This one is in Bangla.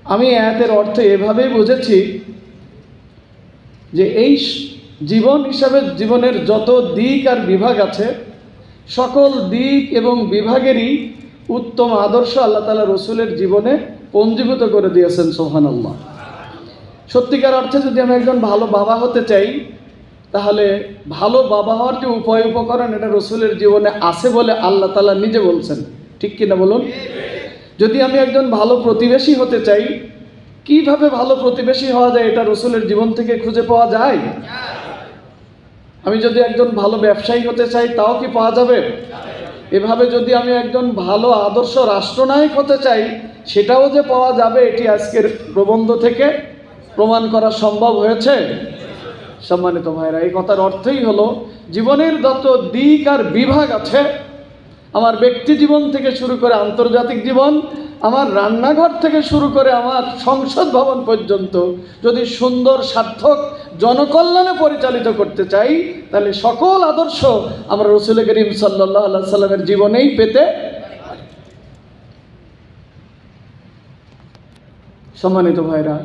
আমি আয়াতের অর্থ এভাবেই বুঝেছি যে এই জীবন হিসাবে জীবনের যত দিক আর বিভাগ আছে, সকল দিক এবং বিভাগেরই উত্তম আদর্শ আল্লাহ তাআলা রসুলের জীবনে পঞ্জীভূত করে দিয়েছেন। সুবহানাল্লাহ। সত্যিকার অর্থে যদি আমি একজন ভালো বাবা হতে চাই, তাহলে ভালো বাবা হওয়ার যে উপায় উপকরণ, এটা রসুলের জীবনে আছে বলে আল্লাহ তাআলা নিজে বলছেন। ঠিক কিনা বলুন? যদি আমি একজন ভালো প্রতিবেশী হতে চাই, কিভাবে ভালো প্রতিবেশী হওয়া যায় এটা রসুলের জীবন থেকে খুঁজে পাওয়া যায়। আমি যদি একজন ভালো ব্যবসায়ী হতে চাই, তাও কি পাওয়া যাবে? এভাবে যদি আমি একজন ভালো আদর্শ রাষ্ট্রনায়ক হতে চাই, সেটাও যে পাওয়া যাবে, এটি আজকের প্রবন্ধ থেকে প্রমাণ করা সম্ভব হয়েছে। সম্মানিত ভাইরা, এই কথার অর্থই হলো জীবনের যত দিক আর বিভাগ আছে, আমার ব্যক্তি জীবন থেকে শুরু করে আন্তর্জাতিক জীবন, আমার রান্নাঘর থেকে শুরু করে আমার সংসদ ভবন পর্যন্ত যদি সুন্দর সার্থক জনকল্যাণে পরিচালিত করতে চাই, তাহলে সকল আদর্শ আমরা রাসূল করিম সাল্লাল্লাহু আলাইহি সাল্লামের জীবনেই পেতে। সম্মানিত ভাইরা,